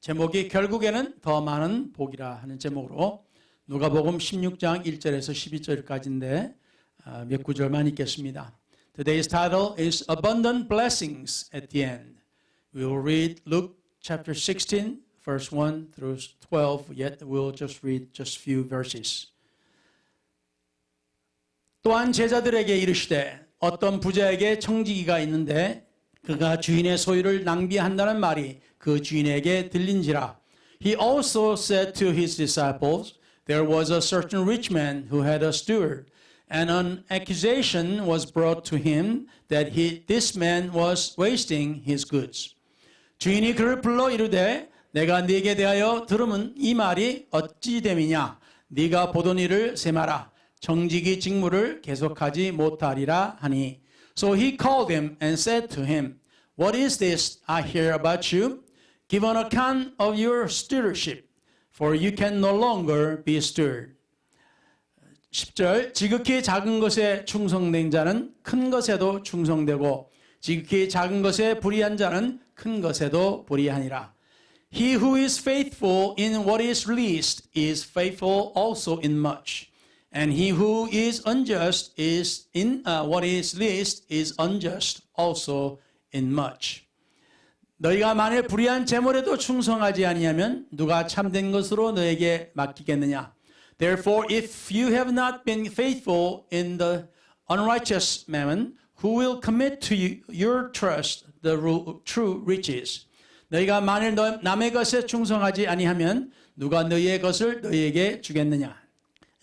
제목이 결국에는 더 많은 복이라 하는 제목으로 누가복음 16장 1절에서 12절까지인데 몇 구절만 읽겠습니다. Today's title is Abundant Blessings at the End. We will read Luke chapter 16, verse 1 through 12, yet we'll just read just few verses. 또한 제자들에게 이르시되 어떤 부자에게 청지기가 있는데 그가 주인의 소유를 낭비한다는 말이 그 주인에게 들린지라. He also said to his disciples, There was a certain rich man who had a steward, and an accusation was brought to him that this man was wasting his goods. 주인이 그를 불러 이르되 내가 네게 대하여 들음은 이 말이 어찌 됨이냐. 네가 보던 일을 세마라. 정직이 직무를 계속하지 못하리라 하니. So he called him and said to him, What is this I hear about you? Give an account of your stewardship, for you can no longer be steward. 10절, 지극히 작은 것에 충성된 자는 큰 것에도 충성되고 지극히 작은 것에 불의한 자는 큰 것에도 불의하니라. He who is faithful in what is least is faithful also in much. And he who is unjust is in what is least is unjust also in much. 너희가 만일 불의한 재물에도 충성하지 아니하면 누가 참된 것으로 너에게 맡기겠느냐? Therefore, if you have not been faithful in the unrighteous mammon, who will commit to your trust the true riches? 너희가 만일 남의 것에 충성하지 아니하면 누가 너희의 것을 너희에게 주겠느냐?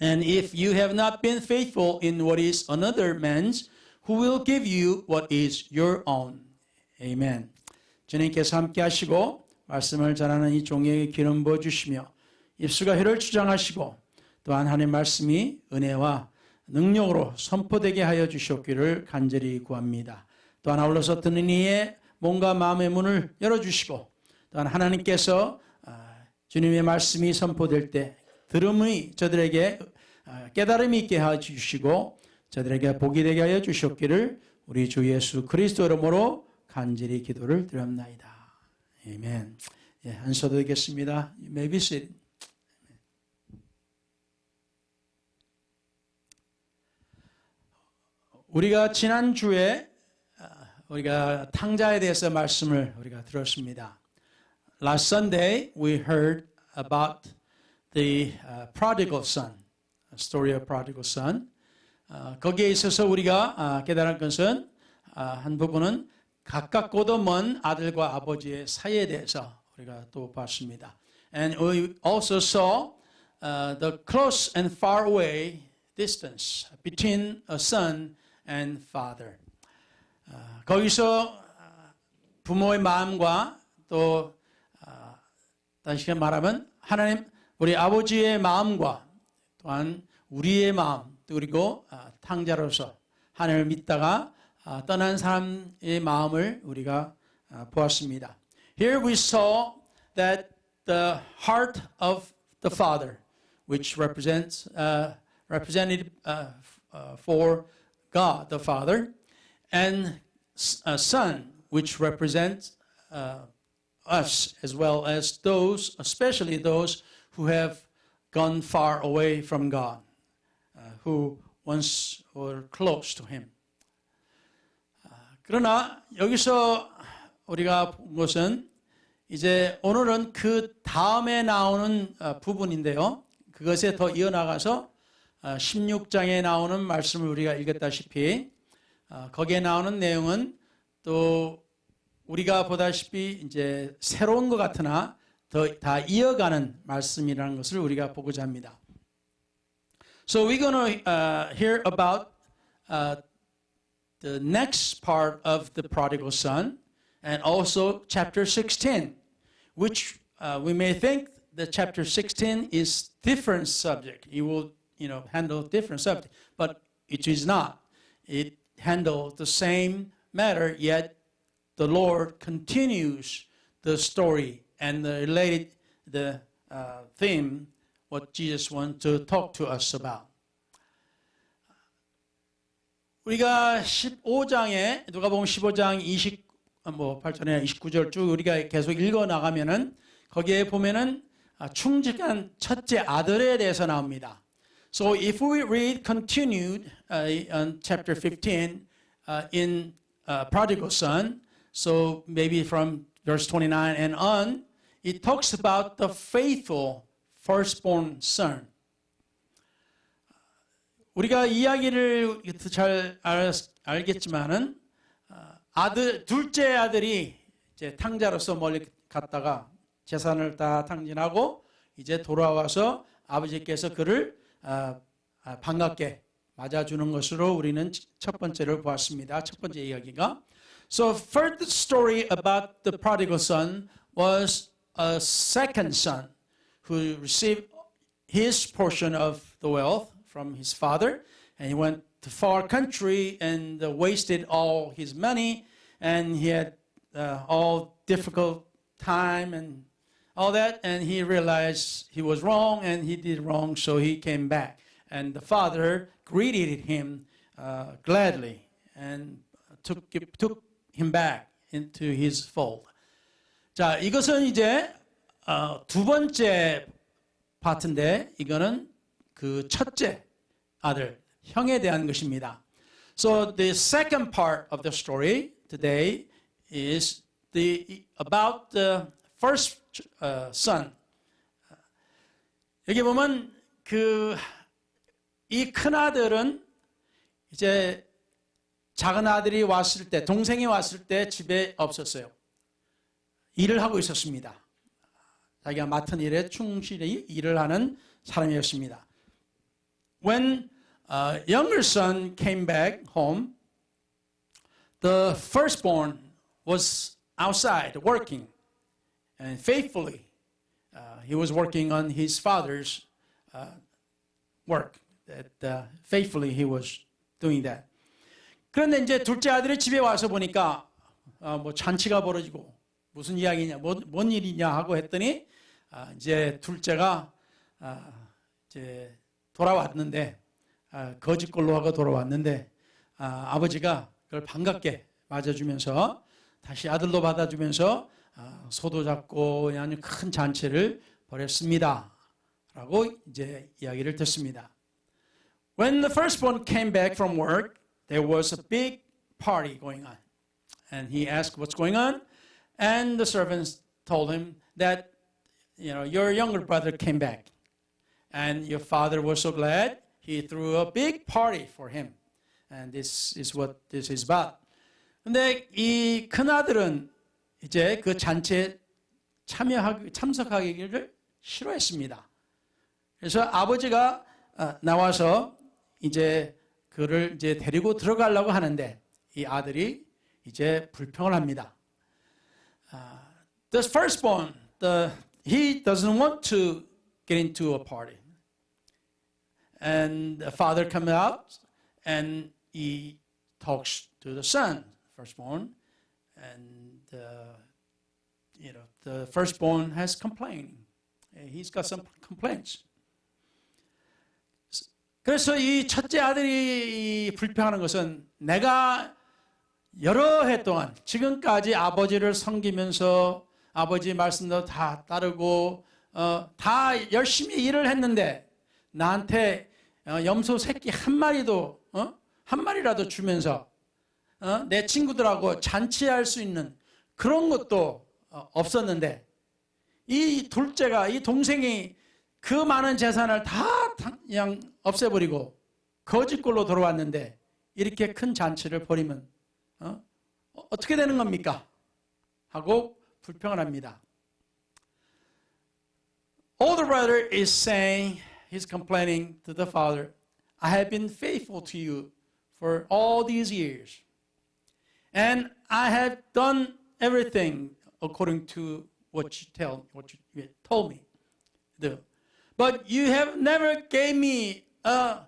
And if you have not been faithful in what is another man's, who will give you what is your own? Amen. 주님께서 함께 하시고 말씀을 전하는 이 종에게 기름 부어주시며 입술과 혀를 주장하시고 또한 하나님의 말씀이 은혜와 능력으로 선포되게 하여 주시옵기를 간절히 구합니다. 또한 아울러서 듣는 이의 몸과 마음의 문을 열어주시고 또한 하나님께서 주님의 말씀이 선포될 때 들음이 저들에게 깨달음이 있게 하여 주시고 저들에게 복이 되게 하여 주시옵기를 우리 주 예수 그리스도 이름으로 간절히 기도를 드립나이다. 아멘. 예, 앉으셔도 되겠습니다. You may be seated. 우리가 지난주에 우리가 탕자에 대해서 말씀을 우리가 들었습니다. Last Sunday we heard about the prodigal son, story of prodigal son. 거기에 있어서 우리가 깨달은 것은 한 부분은 가깝고도 먼 아들과 아버지의 사이에 대해서 우리가 또 봤습니다. And we also saw the close and far away distance between a son and father. 거기서 부모의 마음과 또 다시 말하면 하나님 우리 아버지의 마음과 또한 우리의 마음 그리고 탕자로서 하나님을 믿다가 떠난 사람의 마음을 우리가 보았습니다. Here we saw that the heart of the father, which represented for God the Father, and a son, which represents us as well as those, especially those who have gone far away from God, who once were close to Him. 그러나 여기서 우리가 본 것은 이제 오늘은 그 다음에 나오는 부분인데요. 그것에 더 이어나가서 16장에 나오는 말씀을 우리가 읽었다시피 거기에 나오는 내용은 또 우리가 보다시피 이제 새로운 것 같으나 다 이어가는 말씀이라는 것을 우리가 보고자 합니다. So we're going to hear about the next part of the prodigal son and also chapter 16, which we may think that chapter 16 is different subject. It will handle different subject, but it is not. It handles the same matter, yet the Lord continues the story and related the theme, what Jesus wants to talk to us about. 우리가 15장에 누가복음 15장 8절에 29절 쭉 우리가 계속 읽어 나가면은 거기에 보면은 충직한 첫째 아들에 대해서 나옵니다. So if we read continued on chapter 15 in prodigal son, so maybe from verse 29 and on, it talks about the faithful firstborn son. 우리가 이야기를 잘 알겠지만은 둘째 아들이 이제 탕자로서 멀리 갔다가 재산을 다 탕진하고 이제 돌아와서 아버지께서 그를 반갑게 맞아주는 것으로 우리는 첫 번째를 보았습니다. 첫 번째 이야기가. So first story about the prodigal son was a second son who received his portion of the wealth from his father, and he went to far country and wasted all his money, and he had all difficult time and all that, and he realized he was wrong and he did wrong, so he came back. And the father greeted him gladly and took him back into his fold. 자, 이것은 이제 두 번째 파트인데 이거는 그 첫째 아들 형에 대한 것입니다. So the second part of the story today is about the first son. 여기 보면 이 큰 아들은 이제 작은 아들이 왔을 때, 동생이 왔을 때 집에 없었어요. 일을 하고 있었습니다. 자기가 맡은 일에 충실히 일을 하는 사람이었습니다. When younger son came back home, the firstborn was outside working, and faithfully he was working on his father's work. That faithfully he was doing that. 그런데 이제 둘째 아들이 집에 와서 보니까 뭐 잔치가 벌어지고 무슨 이야기냐, 뭔 일이냐 하고 했더니 이제 둘째가 이제 돌아왔는데 거짓골로 하고 돌아왔는데 아버지가 그걸 반갑게 맞아주면서 다시 아들로 받아주면서 소도 잡고 아주 큰 잔치를 벌였습니다. 라고 이제 이야기를 듣습니다. When the firstborn came back from work, there was a big party going on. And he asked what's going on, and the servants told him that, your younger brother came back. And your father was so glad, he threw a big party for him. And this is what this is about. 근데 이 큰아들은 이제 그 잔치에 참석하기를 싫어했습니다. 그래서 아버지가 나와서 이제 그를 이제 데리고 들어가려고 하는데 이 아들이 이제 불평을 합니다. The firstborn, he doesn't want to get into a party. And the father comes out and he talks to the son, firstborn, and the firstborn has complained. He's got some complaints. 그래서 이 첫째 아들이 불평하는 것은 내가 여러 해 동안 지금까지 아버지를 섬기면서 아버지 말씀도 다 따르고 다 열심히 일을 했는데 나한테 염소 새끼 한 마리라도 주면서 내 친구들하고 잔치할 수 있는 그런 것도 없었는데 이 둘째가 이 동생이 그 많은 재산을 다 그냥 없애버리고 거짓골로 돌아왔는데 이렇게 큰 잔치를 벌이면 어떻게 되는 겁니까? 하고 불평을 합니다. Older brother is saying, he's complaining to the father, I have been faithful to you for all these years. And I have done everything according to what you told me to do. But you have never gave me a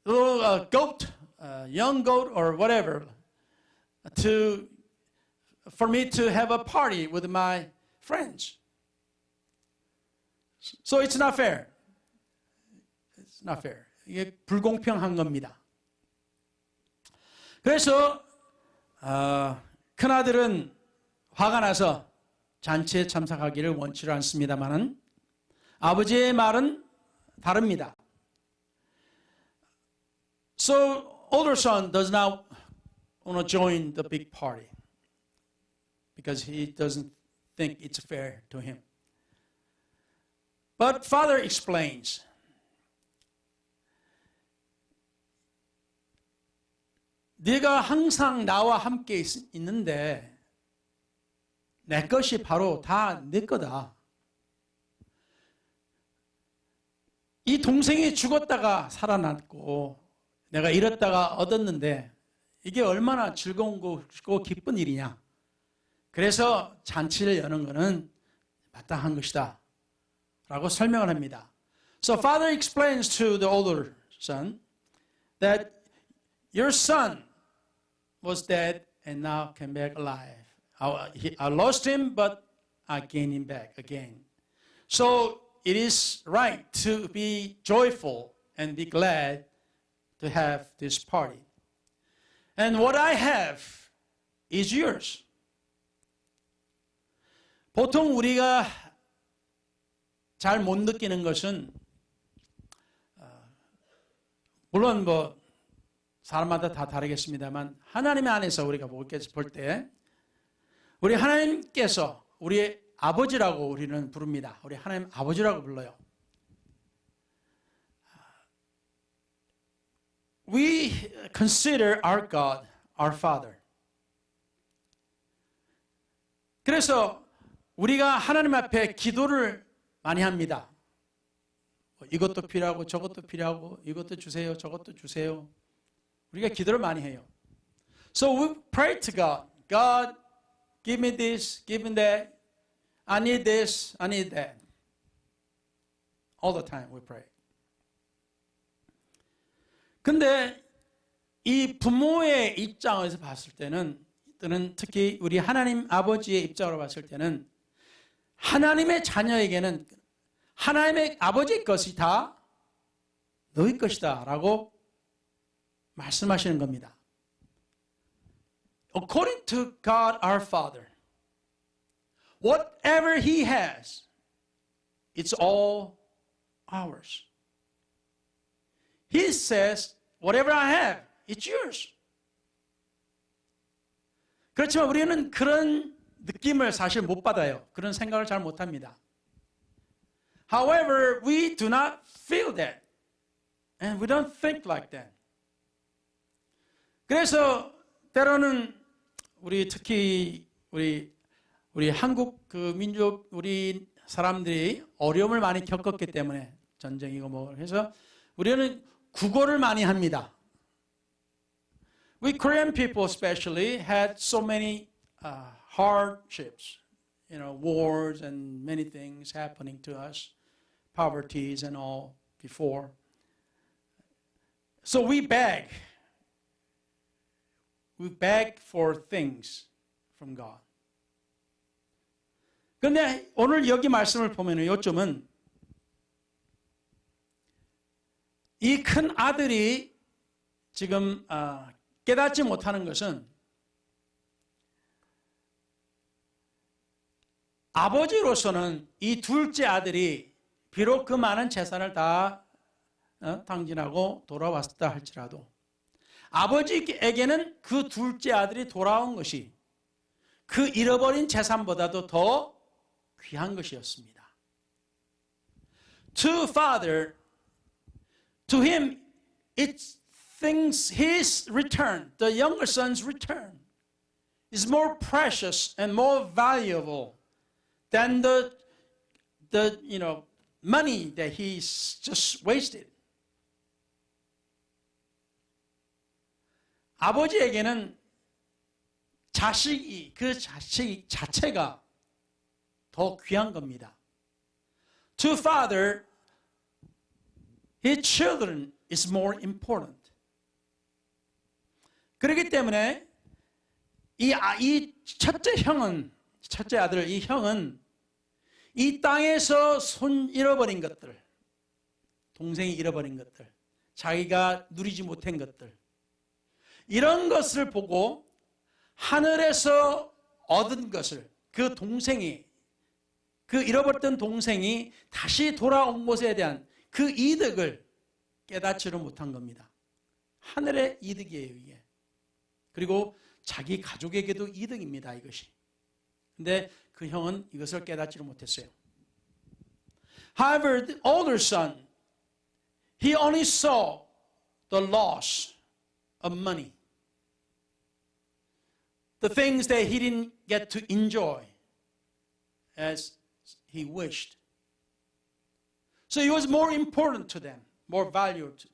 little goat, a young goat or whatever, for me to have a party with my friends. So it's not fair. It's not fair. 이게 불공평한 겁니다. 그래서 큰아들은 화가 나서 잔치에 참석하기를 원치를 않습니다만은 아버지의 말은 다릅니다. So older son does not want to join the big party because he doesn't think it's fair to him. But father explains. 네가 항상 나와 함께 있는데 내 것이 바로 다 네 거다. 이 동생이 죽었다가 살아났고 내가 잃었다가 얻었는데 이게 얼마나 즐거운 것이고 기쁜 일이냐. 그래서 잔치를 여는 것은 마땅한 것이다 라고 설명을 합니다. So father explains to the older son that your son was dead and now came back alive. I lost him, but I gained him back again. So it is right to be joyful and be glad to have this party. And what I have is yours. 보통 우리가 잘 못 느끼는 것은 물론 사람마다 다 다르겠습니다만 하나님의 안에서 우리가 볼 때 우리 하나님께서 우리의 아버지라고 우리는 부릅니다. 우리 하나님 아버지라고 불러요. We consider our God our Father. 그래서 우리가 하나님 앞에 기도를 많이 합니다. 이것도 필요하고 저것도 필요하고 이것도 주세요 저것도 주세요. 우리가 기도를 많이 해요. So we pray to God. God, give me this, give me that. I need this, I need that. All the time we pray. 근데 이 부모의 입장에서 봤을 때는 또는 특히 우리 하나님 아버지의 입장으로 봤을 때는 하나님의 자녀에게는 하나님의 아버지의 것이 다 너희 것이다 라고 말씀하시는 겁니다. According to God our Father, whatever He has, it's all ours. He says, whatever I have, it's yours. 그렇지만 우리는 그런 느낌을 사실 못 받아요. 그런 생각을 잘 못합니다. However, we do not feel that. And we don't think like that. 그래서 때로는 특히 우리 한국 민족 우리 사람들이 어려움을 많이 겪었기 때문에 전쟁이고 해서 우리는 국어를 많이 합니다. We Korean people especially had so many hardships, wars and many things happening to us, poverties and all before. So we beg for things from God. 그런데 오늘 여기 말씀을 보면 요점은 이 큰 아들이 지금 깨닫지 못하는 것은 아버지로서는 이 둘째 아들이 비록 그 많은 재산을 다 탕진하고 돌아왔다 할지라도 아버지에게는 그 둘째 아들이 돌아온 것이 그 잃어버린 재산보다도 더 귀한 것이었습니다. To father, to him, it's things his return, the younger son's return, is more precious and more valuable than the money that he's just wasted. 아버지에게는 그 자식 자체가 더 귀한 겁니다. To father, his children is more important. 그렇기 때문에 이 첫째 아들, 이 형은 이 땅에서 잃어버린 것들, 동생이 잃어버린 것들, 자기가 누리지 못한 것들, 이런 것을 보고 하늘에서 얻은 것을 그 동생이 그 잃어버렸던 동생이 다시 돌아온 것에 대한 그 이득을 깨닫지를 못한 겁니다. 하늘의 이득이에요, 이게. 그리고 자기 가족에게도 이득입니다, 이것이. 근데 그 형은 이것을 깨닫지를 못했어요. However, the older son, he only saw the loss of money. The things that he didn't get to enjoy as he wished. So it was more important to them, more valuable to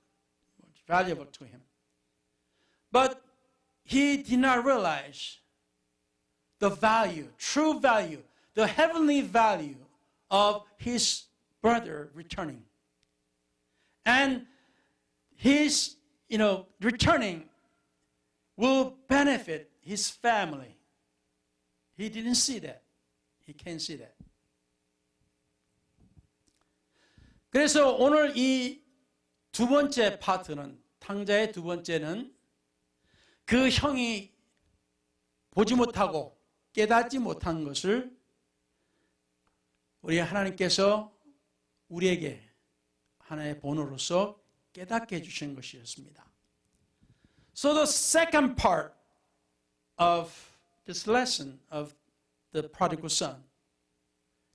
him. But he did not realize the value, true value, the heavenly value of his brother returning. And his, returning will benefit his family. He didn't see that. He can't see that. 그래서 오늘 이 두 번째 파트는, 탕자의 두 번째는 그 형이 보지 못하고 깨닫지 못한 것을 우리 하나님께서 우리에게 하나의 본으로서 깨닫게 해주신 것이었습니다. So the second part of this lesson of the prodigal son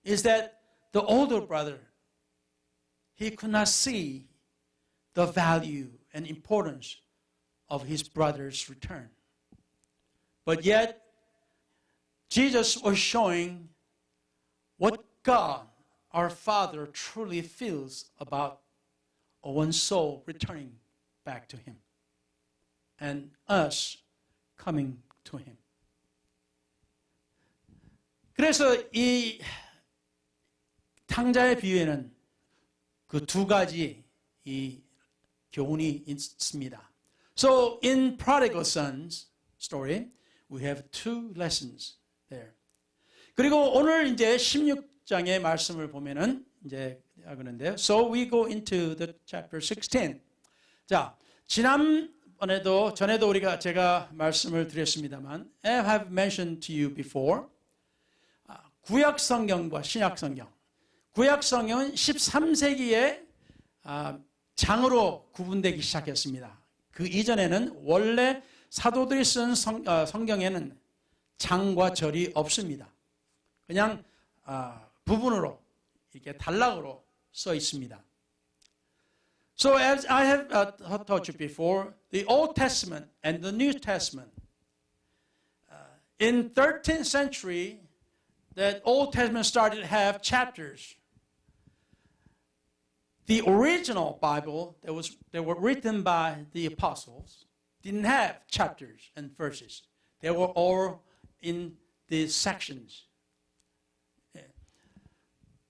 is that the older brother, he could not see the value and importance of his brother's return. But yet, Jesus was showing what God, our Father, truly feels about one soul returning back to him and us coming to him. 그래서 이 탕자의 비유에는 그 두 가지 이 교훈이 있습니다. So in prodigal son's story, we have two lessons there. 그리고 오늘 이제 16장의 말씀을 보면은 이제 하는데요. So we go into the chapter 16. 자, 전에도 제가 말씀을 드렸습니다만, I have mentioned to you before, 구약 성경과 신약 성경. 구약 성경은 13세기에 장으로 구분되기 시작했습니다. 그 이전에는 원래 사도들이 쓴 성경에는 장과 절이 없습니다. 그냥 부분으로 이렇게 단락으로 써 있습니다. So as I have taught you before, the Old Testament and the New Testament. In 13th century, the Old Testament started to have chapters. The original Bible that were written by the apostles didn't have chapters and verses. They were all in the sections.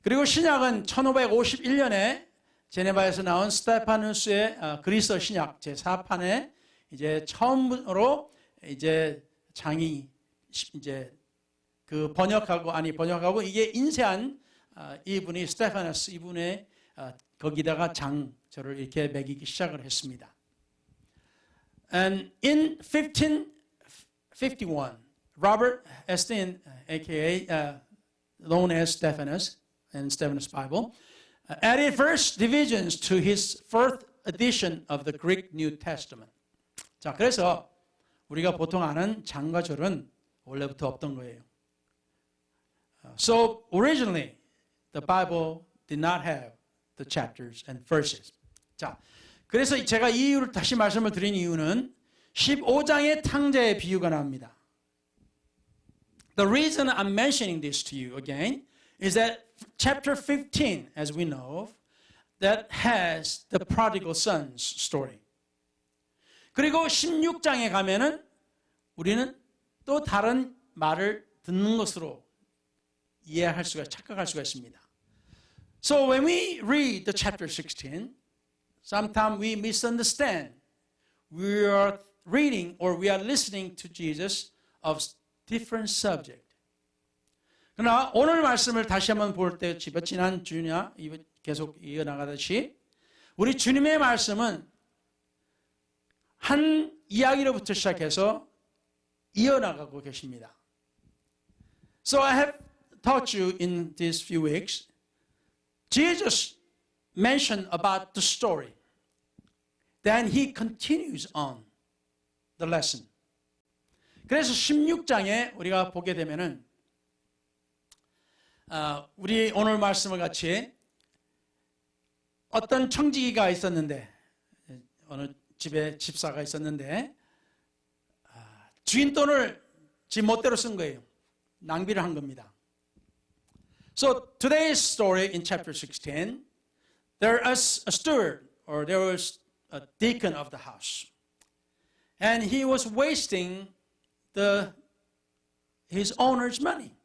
그리고 신약은 1551년에 제네바에서 나온 스테파누스의 그리스도 신약 제4판에 이제 처음으로 이제 장이 이제 그 번역하고 이게 인쇄한 이분이 스테파누스 이분의 거기다가 장절을 이렇게 매기기 시작을 했습니다. And in 1551, Robert Estienne, aka known as Stephanus, and Stephanus Bible, added verse divisions to his first edition of the Greek New Testament. 자, 그래서 우리가 보통 아는 장과 절은 원래부터 없던 거예요. So originally, the Bible did not have the chapters and verses. 자, 그래서 제가 이 이유를 다시 말씀을 드린 이유는 15장의 탕자의 비유가 나옵니다. The reason I'm mentioning this to you again is that chapter 15, as we know, that has the prodigal son's story. 그리고 16장에 가면은 우리는 또 다른 말을 듣는 것으로 착각할 수가 있습니다. So when we read the chapter 16, sometimes we misunderstand. We are reading or we are listening to Jesus of different subject. 그러나 오늘 말씀을 다시 한번 볼 때 지난 주냐 계속 이어나가듯이 우리 주님의 말씀은 한 이야기로부터 시작해서 이어나가고 계십니다. So I have taught you in these few weeks, Jesus mentioned about the story. Then he continues on the lesson. 그래서 16장에 우리가 보게 되면은 우리 오늘 말씀을 같이 어떤 청지기가 있었는데 어느 집에 집사가 있었는데 주인 돈을 지 멋대로 쓴 거예요. 낭비를 한 겁니다. So today's story in chapter 16, there was a steward or there was a deacon of the house. And he was wasting his owner's money.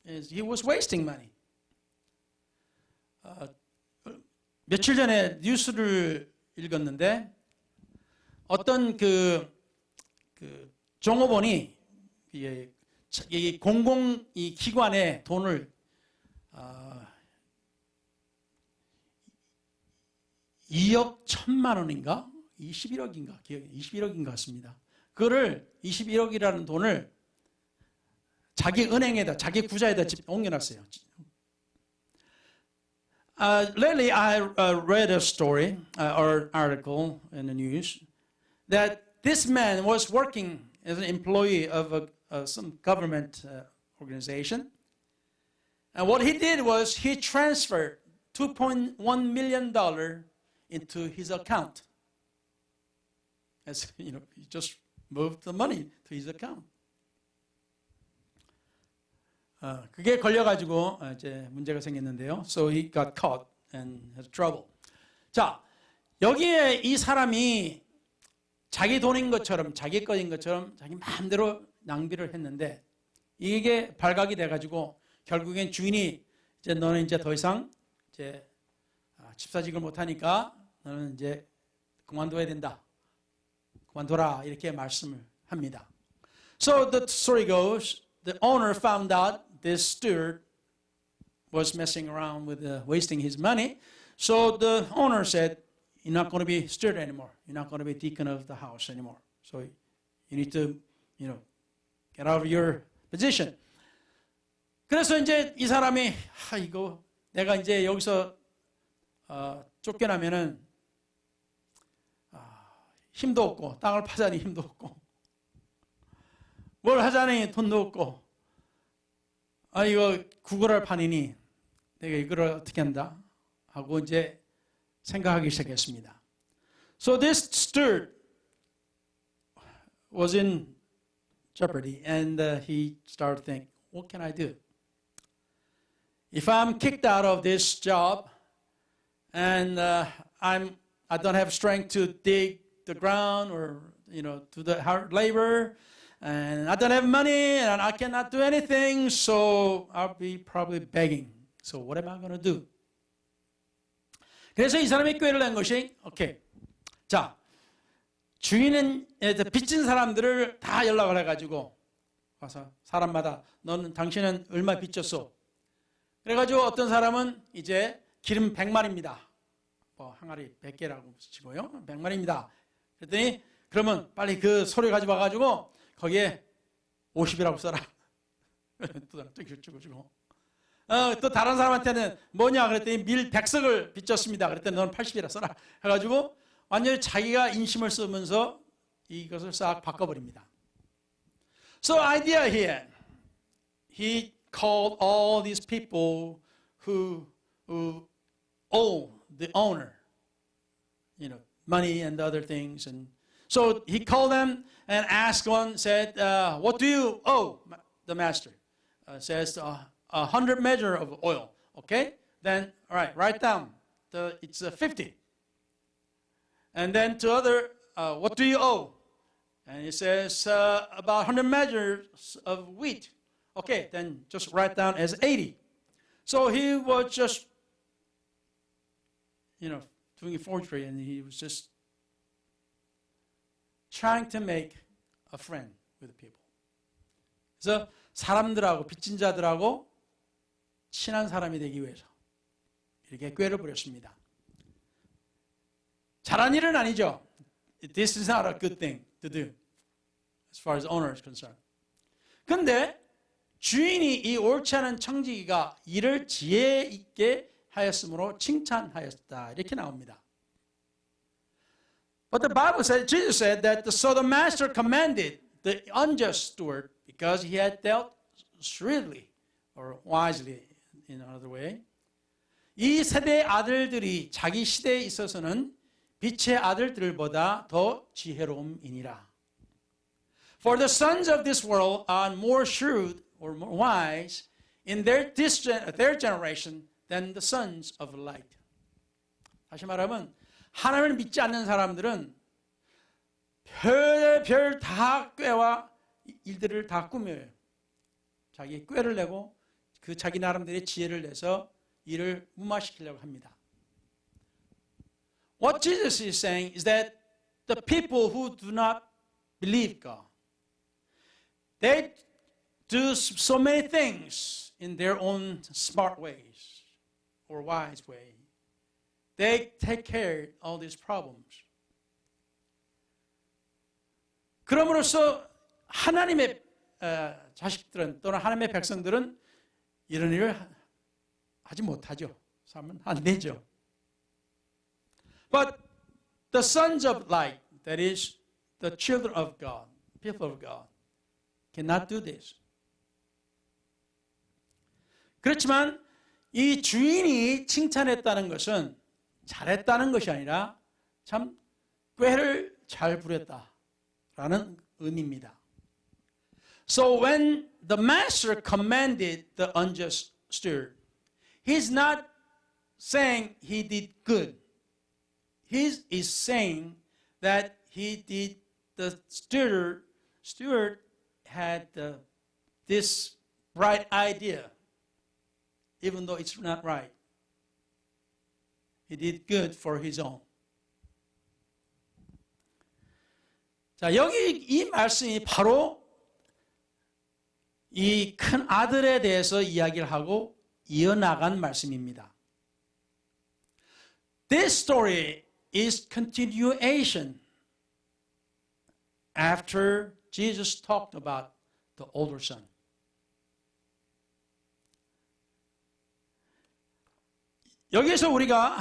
He was wasting money. 며칠 전에 뉴스를 읽었는데 어떤 그 종업원이 이 공공 이 기관에 돈을 2억 1천만 원인가 21억인가 기억이 21억인 것 같습니다. 그거를 21억이라는 돈을 자기 은행에다 자기 구자에다 옮겨놨어요. Lately, I read a story or article in the news that this man was working as an employee of some government organization. And what he did was he transferred $2.1 million into his account. As you know, he just moved the money to his account. 그게 걸려가지고 이제 문제가 생겼는데요. So he got caught and had trouble. 자, 여기에 이 사람이 자기 돈인 것처럼, 자기 것인 것처럼 자기 마음대로 낭비를 했는데 이게 발각이 돼가지고 결국엔 주인이 이제 너는 이제 더 이상 이제 집사직을 못하니까 너는 이제 그만둬야 된다. 그만둬라 이렇게 말씀을 합니다. So the story goes, the owner found out this steward was messing around with wasting his money. So the owner said, you're not going to be steward anymore. You're not going to be deacon of the house anymore. So you need to, get out of your position. 그래서 이제 이 사람이 이거 내가 이제 여기서 쫓겨나면은 힘도 없고 땅을 파자니 힘도 없고 뭘 하자니 돈도 없고 이거 구걸할 판이니 내가 이걸 어떻게 한다 하고 이제 생각하기 시작했습니다. So this steward was in jeopardy and he started thinking, what can I do? If I'm kicked out of this job and I don't have strength to dig the ground or do the hard labor, and I don't have money and I cannot do anything, so I'll be probably begging. So what am I going to do? 그래서 이 사람이 꾀를 낸 것이 오케이. 자, 주인은 빚진 사람들을 다 연락을 해가지고 와서 사람마다 너는 당신은 얼마 빚졌어? 그래가지고 어떤 사람은 이제 기름 100마리입니다. 항아리 100개라고 치고요. 100마리입니다. 그랬더니 그러면 빨리 그 소리 가지고 와가지고 거기에 50이라고 써라. 또 주고. 또 다른 사람한테는 뭐냐 그랬더니 밀 100석을 빚졌습니다. 그랬더니 너는 80이라 써라. 해가지고 완전히 자기가 인심을 쓰면서 이것을 싹 바꿔버립니다. So idea here, he called all these people who owe the owner, money and other things. And so he called them and asked one, said, what do you owe the master? Says 100 measure of oil. Okay? Then, all right, write down. It's 50. And then to other, what do you owe? And he says about 100 measures of wheat. Okay, then just write down as 80. So he was just, doing a forgery, and he was just trying to make a friend with the people. 그래서 사람들하고 빚진 자들하고 친한 사람이 되기 위해서 이렇게 꾀를 부렸습니다. 잘한 일은 아니죠. This is not a good thing to do as far as owner is concerned. 근데 주인이 이 옳지 않은 청지기가 이를 지혜 있게 하였으므로 칭찬하였다. 이렇게 나옵니다. But the Bible said, Jesus said that so the master commanded the unjust steward because he had dealt shrewdly or wisely in another way. 이 세대의 아들들이 자기 시대에 있어서는 빛의 아들들보다 더 지혜로움이니라. For the sons of this world are more shrewd or more wise in their generation than the sons of light. 다시 말하면 하나님을 믿지 않는 사람들은 별별 다 꾀와 일들을 다 꾸며요. 자기 꾀를 내고 그 자기 나름대로의 지혜를 내서 이를 무마시키려고 합니다. What Jesus is saying is that the people who do not believe God, they do so many things in their own smart ways or wise way. They take care of all these problems. 그럼으로써 하나님의 자식들은 또는 하나님의 백성들은 이런 일을 하지 못하죠. 하면 안 되죠. But the sons of light, that is the children of God, people of God, cannot do this. 그렇지만 이 주인이 칭찬했다는 것은 잘했다는 것이 아니라 참 꾀를 잘 부렸다라는 의미입니다. So when the master commanded the unjust steward, he's not saying he did good. He is saying that the steward had this right idea, even though it's not right. He did good for his own. 자, 여기 이 말씀이 바로 이 큰 아들에 대해서 이야기를 하고 이어나간 말씀입니다. This story is continuation after Jesus talked about the older son. 여기에서 우리가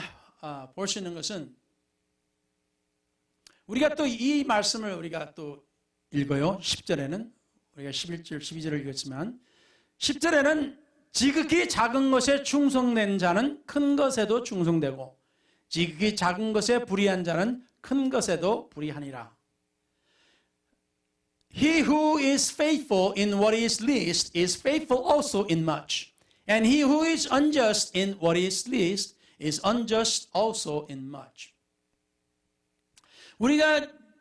볼 수 있는 것은 우리가 또 이 말씀을 우리가 또 읽어요. 10절에는 우리가 11절, 12절을 읽었지만 10절에는 지극히 작은 것에 충성된 자는 큰 것에도 충성되고 지극히 작은 것에 불의한 자는 큰 것에도 불의하니라. He who is faithful in what is least is faithful also in much. And he who is unjust in what is least is unjust also in much.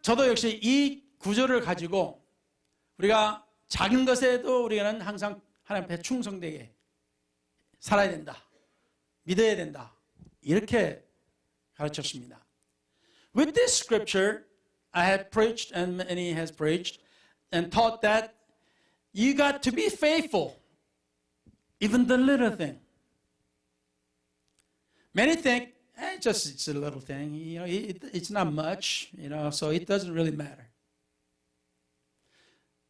저도 역시 이 구절을 가지고 우리가 작은 것에도 우리는 항상 하나님 앞에 충성되게 살아야 된다. 믿어야 된다. 이렇게 가르쳤습니다. With this scripture, I have preached and many has preached and taught that you got to be faithful, even the little thing. Many think, it's a little thing, it's not much, so it doesn't really matter.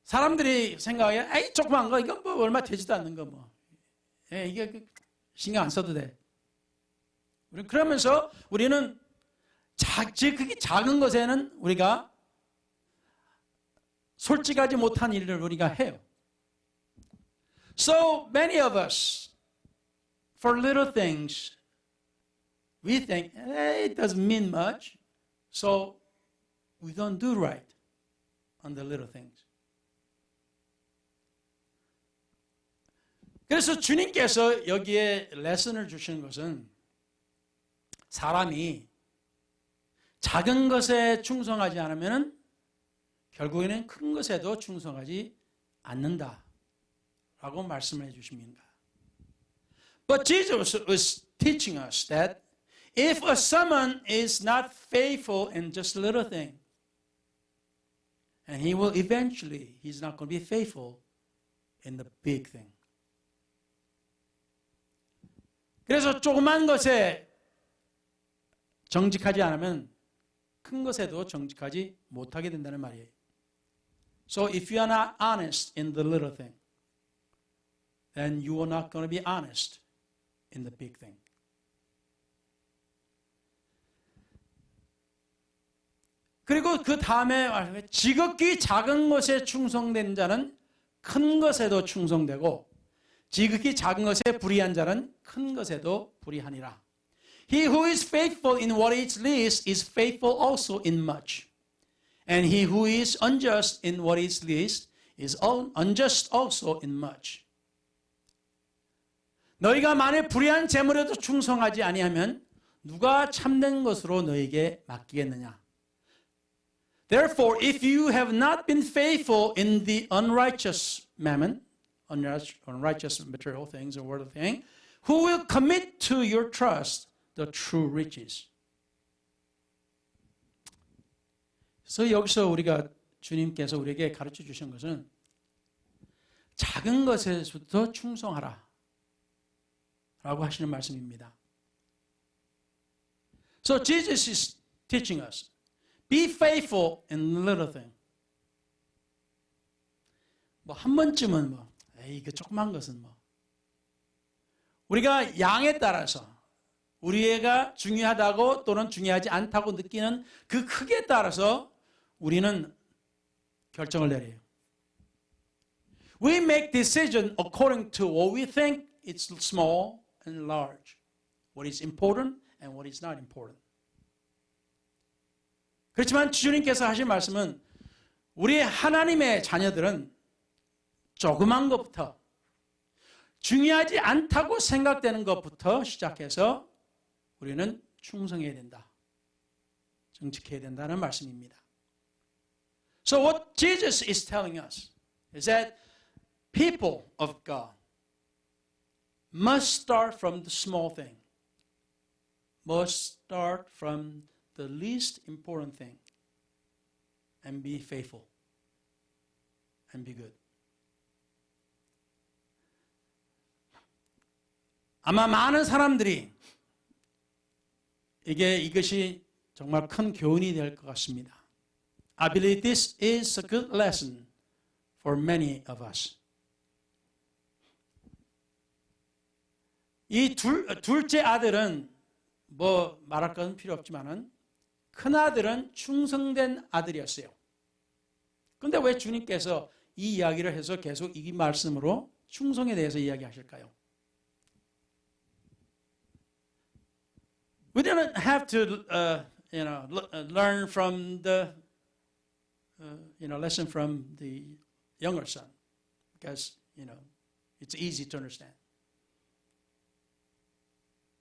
사람들이 생각해, 조그만 거, 이건 뭐 얼마 되지도 않는 거 뭐. 이게 신경 안 써도 돼. 그러면서 우리는 그게 작은 것에는 우리가 솔직하지 못한 일을 우리가 해요. So many of us, for little things, we think, it doesn't mean much, so we don't do right on the little things. 그래서 주님께서 여기에 레슨을 주시는 것은 사람이 작은 것에 충성하지 않으면 결국에는 큰 것에도 충성하지 않는다라고 말씀을 해주십니다. But Jesus was teaching us that if someone is not faithful in just a little thing, and he's not going to be faithful in the big thing. 그래서 조그만 것에 정직하지 않으면 큰 것에도 정직하지 못하게 된다는 말이에요. So if you are not honest in the little thing, then you are not going to be honest in the big thing. 그리고 그 다음에 지극히 작은 것에 충성된 자는 큰 것에도 충성되고 지극히 작은 것에 불의한 자는 큰 것에도 불의하니라. He who is faithful in what is least is faithful also in much. And he who is unjust in what is least is unjust also in much. 너희가 만일 불의한 재물에도 충성하지 아니하면 누가 참된 것으로 너희에게 맡기겠느냐? Therefore, if you have not been faithful in the unrighteous mammon, unrighteous material things or worldly things, who will commit to your trust the true riches? 그래서 여기서 우리가 주님께서 우리에게 가르쳐 주신 것은 작은 것에서부터 충성하라 라고 하시는 말씀입니다. So Jesus is teaching us. Be faithful in little thing. 뭐 한 번쯤은 에이 그 조그만 것은 우리가 양에 따라서 우리 애가 중요하다고 또는 중요하지 않다고 느끼는 그 크기에 따라서 우리는 결정을 내려요. We make decision according to what we think it's small and large, what is important and what is not important. 그렇지만 주님께서 하신 말씀은 우리 하나님의 자녀들은 조그만 것부터 중요하지 않다고 생각되는 것부터 시작해서 우리는 충성해야 된다. 정직해야 된다는 말씀입니다. So what Jesus is telling us is that people of God must start from the small thing. Must start from the least important thing and be faithful and be good. 아마 많은 사람들이 이것이 정말 큰 교훈이 될 것 같습니다. I believe this is a good lesson for many of us. 이 둘째 아들은 뭐 말할 건 필요 없지만은 큰 아들은 충성된 아들이었어요. 그런데 왜 주님께서 이 이야기를 해서 계속 이 말씀으로 충성에 대해서 이야기하실까요? We didn't have to, learn from the, lesson from the younger son, because, it's easy to understand.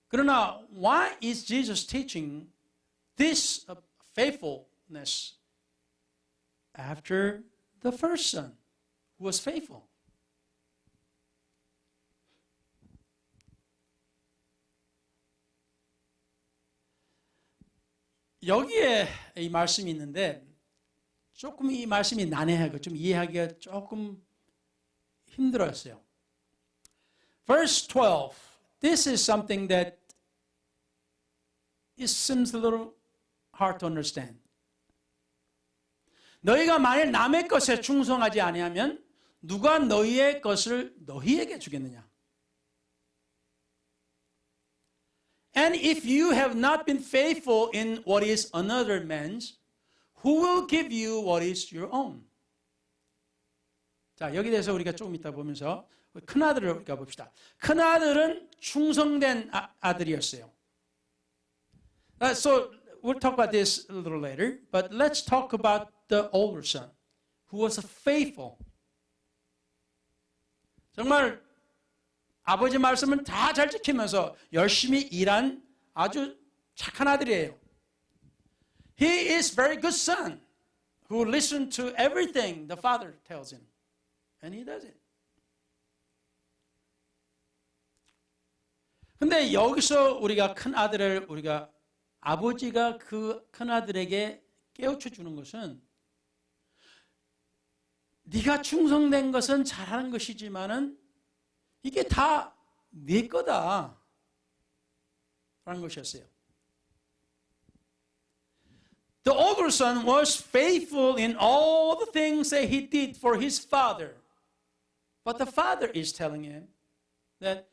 그러나, why is Jesus teaching this faithfulness after the first son who was faithful? 여기에 이 말씀이 있는데 조금 이 말씀이 난해하고 좀 이해하기가 조금 힘들었어요. Verse 12. This is something that it seems a little hard to understand. 너희가 만일 남의 것에 충성하지 아니하면 누가 너희의 것을 너희에게 주겠느냐? And if you have not been faithful in what is another man's, who will give you what is your own? 자, 여기 대해서 우리가 조금 이따 보면서 큰아들을 우리가 봅시다. 큰아들은 충성된 아들이었어요. So we'll talk about this a little later, but let's talk about the older son, who was faithful. 정말 아버지 말씀을 다 잘 지키면서 열심히 일한 아주 착한 아들이에요. He is very good son who listened to everything the father tells him. And he does it. 근데 여기서 우리가 큰 아들을 우리가 아버지가 그 큰 아들에게 깨우쳐 주는 것은 네가 충성된 것은 잘하는 것이지만은 이게 다 네 거다 라는 것이었어요. The older son was faithful in all the things that he did for his father. But the father is telling him, that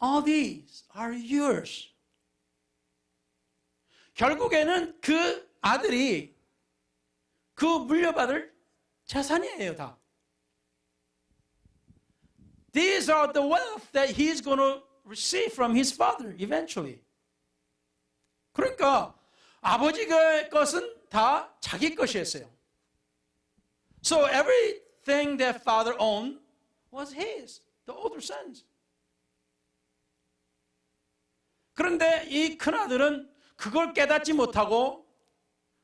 all these are yours. 결국에는 그 아들이 그 물려받을 재산이에요, 다. These are the wealth that he's going to receive from his father eventually. 그러니까 아버지의 것은 다 자기 것이었어요. So everything that father owned was his, the older sons. 그런데 이 큰아들은 그걸 깨닫지 못하고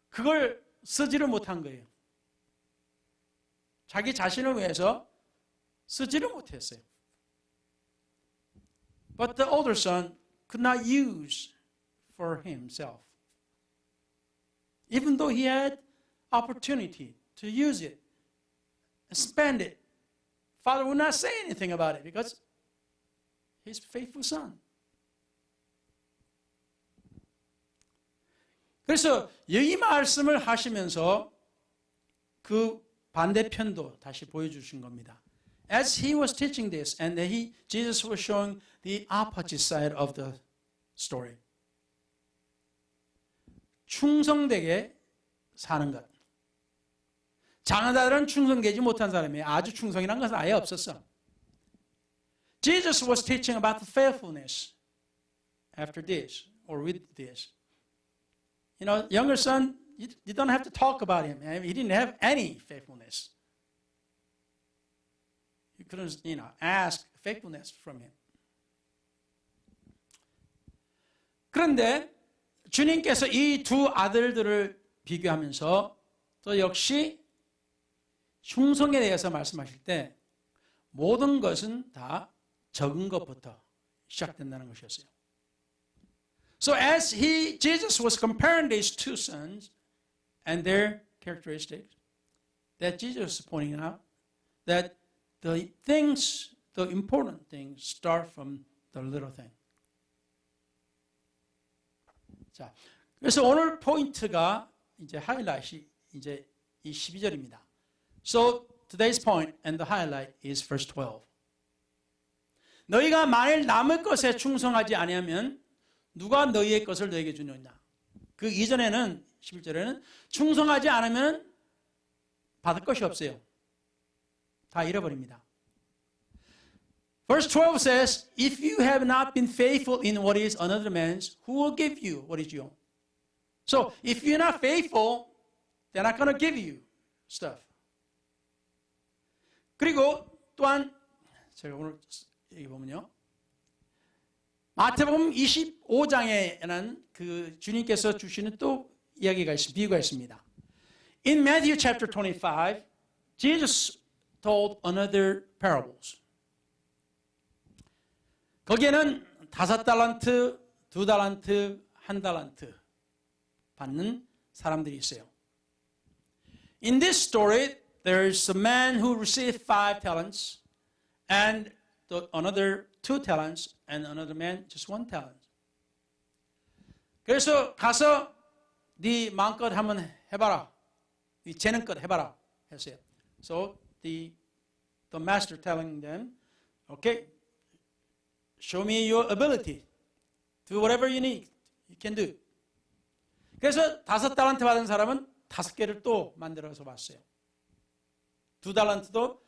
그걸 쓰지를 못한 거예요. 자기 자신을 위해서 쓰지를 못했어요. But the older son could not use for himself. Even though he had opportunity to use it, spend it, father would not say anything about it because he's a faithful son. 그래서 이 말씀을 하시면서 그 반대편도 다시 보여주신 겁니다. As he was teaching this, and Jesus was showing the opposite side of the story. 충성되게 사는 것. 작은 아들은 충성되지 못한 사람이에요. 아주 충성이라는 것은 아예 없었어. Jesus was teaching about the faithfulness after this, or with this. You know, younger son, you don't have to talk about him. He didn't have any faithfulness. You couldn't, ask faithfulness from him. 그런데 주님께서 이 두 아들들을 비교하면서 또 역시 충성에 대해서 말씀하실 때 모든 것은 다 적은 것부터 시작된다는 것이었어요. So as Jesus was comparing these two sons and their characteristics, that Jesus is pointing out that the important things start from the little thing. 자, 그래서 오늘 포인트가 이제 하이라이트이 이제 이 12절입니다. So today's point and the highlight is verse 12. 너희가 만일 남의 것에 충성하지 아니하면 누가 너희의 것을 너희에게 주느냐. 그 이전에는 11절에는 충성하지 않으면 받을 것이 없어요. 다 잃어버립니다. Verse 12 says, if you have not been faithful in what is another man's, who will give you what is your own? So if you're not faithful, they're not going to give you stuff. 그리고 또한 제가 오늘 여기 보면요. 마태복음 25장에는 그 주님께서 주시는 또 비유가 있습니다. In Matthew chapter 25, Jesus told another parables. 거기에는 5달란트, 2달란트, 1달란트 받는 사람들이 있어요. In this story, there is a man who received 5 talents and another 2 talents and another man just 1 talent. 그래서 가서 네 마음껏 한번 해봐라. 네 재능껏 해봐라 했어요. So the master telling them, okay, show me your ability. Do whatever you need. You can do. 그래서 5달란트 받은 사람은 5개를 또 만들어서 봤어요. 2달란트도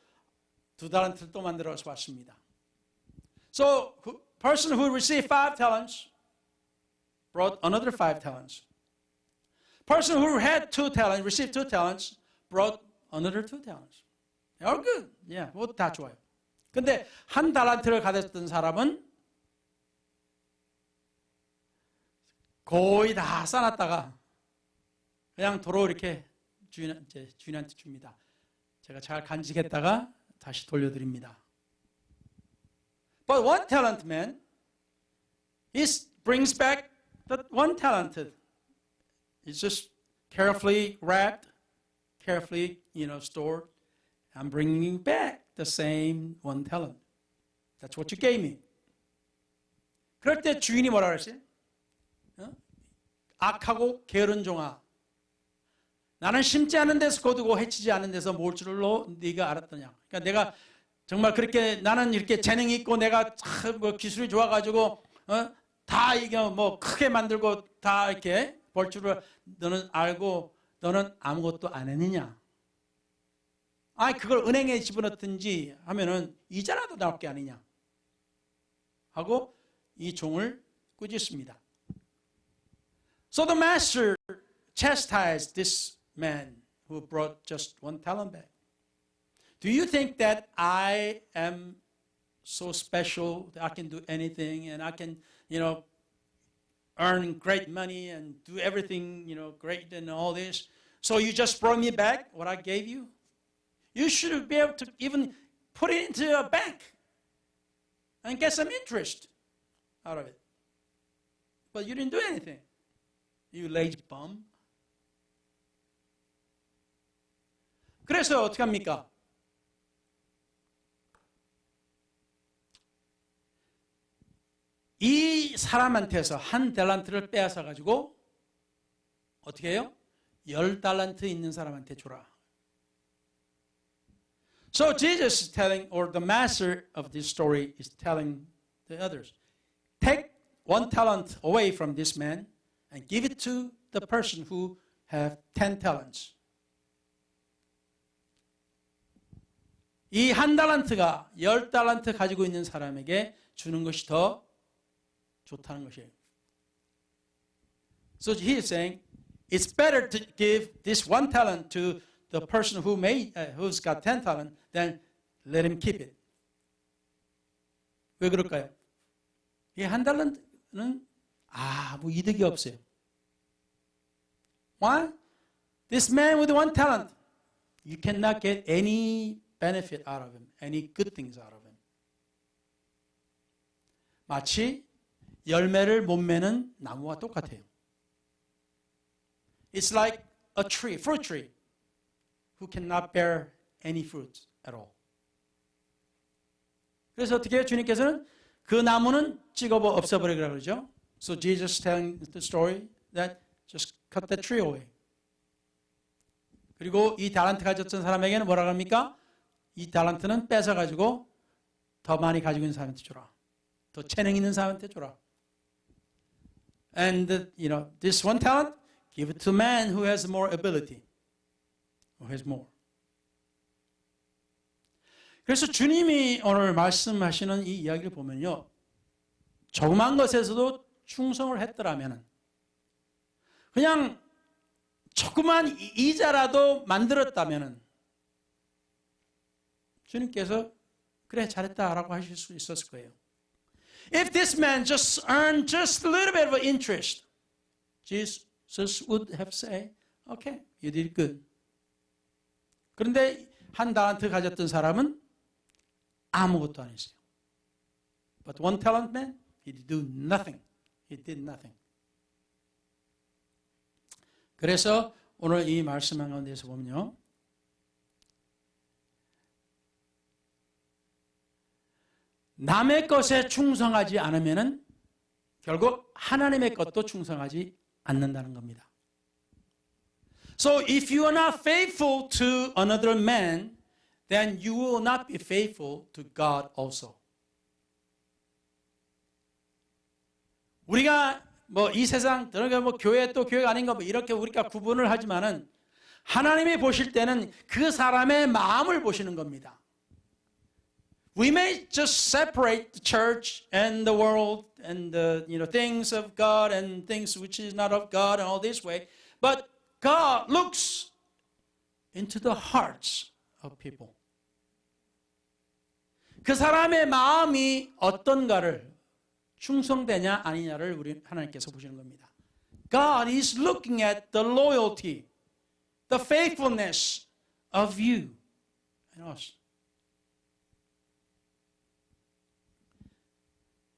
2달란트를 또 만들어서 봤습니다. So, person who received 5 talents brought another 5 talents. Person who had 2 talents, received 2 talents, brought another 2 talents. All good. Yeah, 모두 다 좋아요. 근데 1달란트를 가졌던 사람은 거의 다 쌓아놨다가 그냥 도로 이렇게 주인한테 줍니다. 제가 잘 간직했다가 다시 돌려드립니다. But 1 talent man, he brings back the 1 talent. It's just carefully wrapped, carefully, stored. I'm bringing back the same 1 talent. That's what you gave me. 그럴 때 주인이 뭐라 그랬어요? 악하고 게으른 종아. 나는 심지 않은 데서 거두고 해치지 않은 데서 몰 줄로 네가 알았더냐. 그러니까 내가 정말 그렇게 나는 이렇게 재능이 있고 내가 뭐 기술이 좋아가지고 다 이게 뭐 크게 만들고 다 이렇게 벌 줄을 너는 알고 너는 아무것도 안 했느냐? 그걸 은행에 집어넣든지 하면은 이자라도 나올 게 아니냐? 하고 이 종을 꾸짖습니다. So the master chastised this man who brought just 1 talent back. Do you think that I am so special that I can do anything and I can, earn great money and do everything, great and all this? So you just brought me back what I gave you? You should be able to even put it into a bank and get some interest out of it. But you didn't do anything. You lazy bum. 그래서 어떻게 합니까? 이 사람한테서 1 달란트를 빼앗아 가지고 어떻게 해요? 10 달란트 있는 사람한테 줘라. So Jesus is telling, or the master of this story is telling the others, take 1 talent away from this man and give it to the person who have 10 talents. 이 1 달란트가 10 달란트 가지고 있는 사람에게 주는 것이 더 좋다는 것이에요. So he is saying, it's better to give this 1 talent to the person who's got 10 talent than let him keep it. 왜 그럴까요? 이 1 달란트는 아무 이득이 없어요. Why? This man with 1 talent, you cannot get any benefit out of him, any good things out of him. 마치 열매를 못 맺는 나무와 똑같아요. It's like a tree, fruit tree, who cannot bear any fruit at all. 그래서 어떻게 해요? 주님께서는 그 나무는 찍어버 없애버리라고 그러죠. So Jesus telling the story that just cut that tree away. 그리고 이 달란트 가졌던 사람에게는 뭐라고 합니까? 이 달란트는 뺏어가지고 더 많이 가지고 있는 사람한테 줘라. 더 재능 있는 사람한테 줘라. And this 1 talent, give it to man who has more ability, who has more. 그래서 주님이 오늘 말씀하시는 이 이야기를 보면요, 조그만 것에서도 충성을 했더라면, 그냥 조그만 이자라도 만들었다면, 주님께서 그래 잘했다라고 하실 수 있었을 거예요. If this man just earned just a little bit of interest, Jesus would have said, okay, you did good. 그런데 1 달란트 가졌던 사람은 아무것도 안 했어요. But 1 talent man, he did do nothing. He did nothing. 그래서 오늘 이 말씀 가운데서 보면요, 남의 것에 충성하지 않으면은 결국 하나님의 것도 충성하지 않는다는 겁니다. So if you are not faithful to another man, then you will not be faithful to God also. 우리가 뭐 이 세상 들어가 뭐 교회 또 교회가 아닌가 뭐 이렇게 우리가 구분을 하지만은 하나님이 보실 때는 그 사람의 마음을 보시는 겁니다. We may just separate the church and the world and the things of God and things which is not of God and all this way, but God looks into the hearts of people. 그 사람의 마음이 어떤가를 충성되냐 아니냐를 우리 하나님께서 보시는 겁니다. God is looking at the loyalty, the faithfulness of you and us.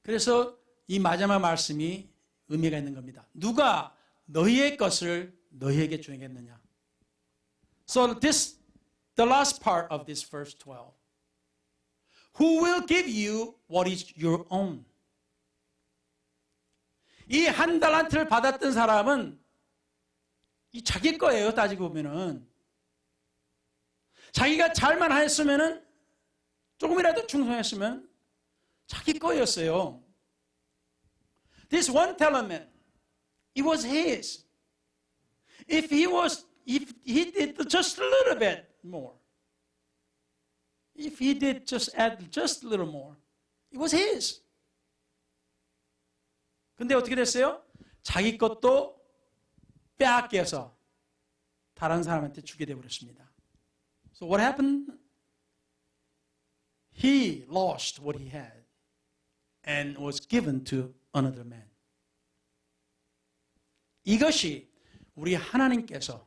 그래서 이 마지막 말씀이 의미가 있는 겁니다. 누가 너희의 것을 너희에게 주겠느냐? So the last part of this verse 12. Who will give you what is your own? 이 1 달란트를 받았던 사람은 이 자기 거예요. 따지고 보면은 자기가 잘만 했으면은 조금이라도 충성했으면 자기 거였어요. This one talent, it was his. If he did just a little bit more, if he did just add just a little more, it was his. 근데 어떻게 됐어요? 자기 것도 빼앗겨서 다른 사람한테 주게 되어버렸습니다. So what happened? He lost what he had and was given to another man. 이것이 우리 하나님께서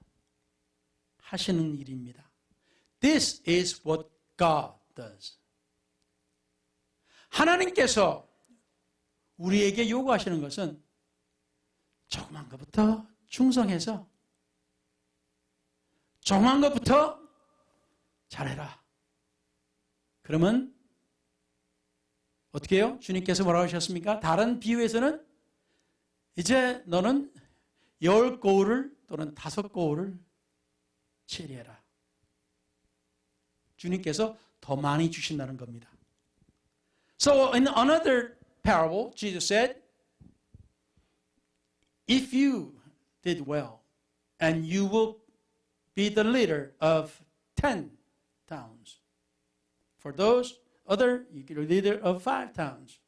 하시는 일입니다. This is what God does. 하나님께서 우리에게 요구하시는 것은 조그만 것부터 충성해서 조그만 것부터 잘해라. 그러면 어떻게 해요? 주님께서 뭐라고 하셨습니까? 다른 비유에서는 이제 너는 10고울을 또는 5고울을 채리해라. 주님께서 더 많이 주신다는 겁니다. So in another parable, Jesus said, if you did well, and you will be the leader of 10 towns. For those other, you be the leader of 5 towns.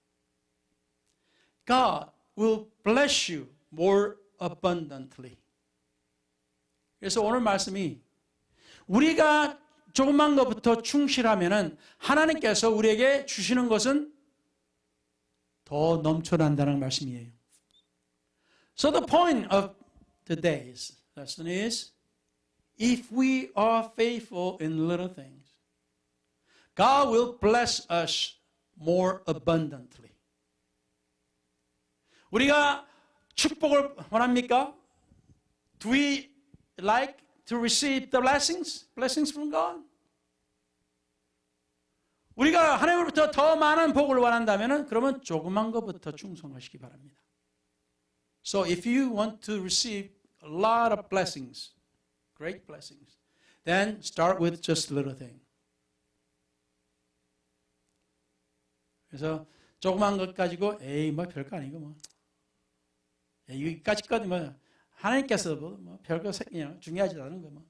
God will bless you more abundantly. 그래서 오늘 말씀이 우리가 조그만 것부터 충실하면은 하나님께서 우리에게 주시는 것은 더 넘쳐난다는 말씀이에요. So the point of today's lesson is, if we are faithful in little things, God will bless us more abundantly. 우리가 축복을 원합니까? Do we like to receive the blessings from God? 우리가 하나님으로부터 더 많은 복을 원한다면 그러면 조그만 것부터 충성하시기 바랍니다. So if you want to receive a lot of blessings, great blessings, then start with just a little thing. 그래서 조그만 것 가지고 에이 뭐 별거 아니고 뭐 여기까지까지 뭐 하나님께서 뭐 별거 중요하지 않은 거 뭐.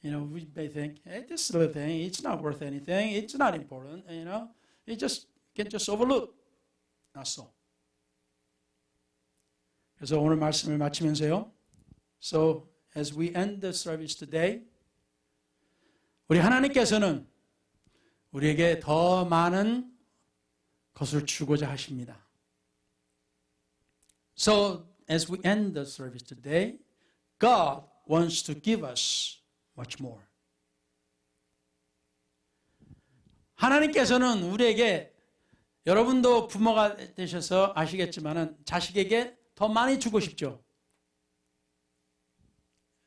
You know, we may think, hey, this little thing, it's not worth anything, it's not important, you know, it just can just overlook. Not so. 그래서 오늘 말씀을 마치면서요. So as we end the service today, 우리 하나님께서는 우리에게 더 많은 것을 주고자 하십니다. So as we end the service today, God wants to give us much more. 하나님께서는 우리에게, 여러분도 부모가 되셔서 아시겠지만은 자식에게 더 많이 주고 싶죠.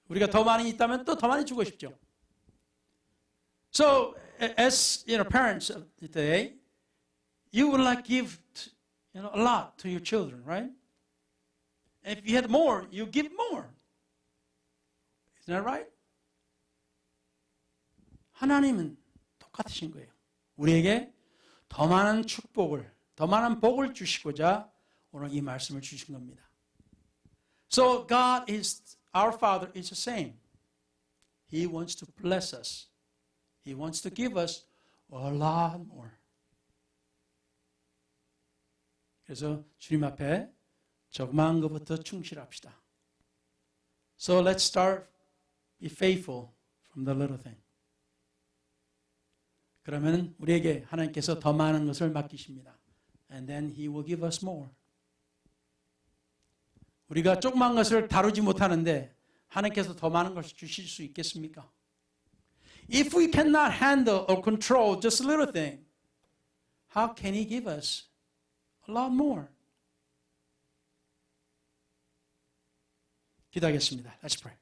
우리가 더 많이 있다면 또 더 많이 주고 싶죠. So as parents of today, you would like give a lot to your children, right? If you had more, you give more. Isn't that right? 하나님은 똑같으신 거예요. 우리에게 더 많은 축복을, 더 많은 복을 주시고자 오늘 이 말씀을 주신 겁니다. So God is, our Father is the same. He wants to bless us. He wants to give us a lot more. 그래서 주님 앞에 조그마한 것부터 충실합시다. So let's start, be faithful from the little thing. 그러면 우리에게 하나님께서 더 많은 것을 맡기십니다. And then He will give us more. 우리가 조그만 것을 다루지 못하는데 하나님께서 더 많은 것을 주실 수 있겠습니까? If we cannot handle or control just a little thing, how can He give us a lot more? 기도하겠습니다. Let's pray.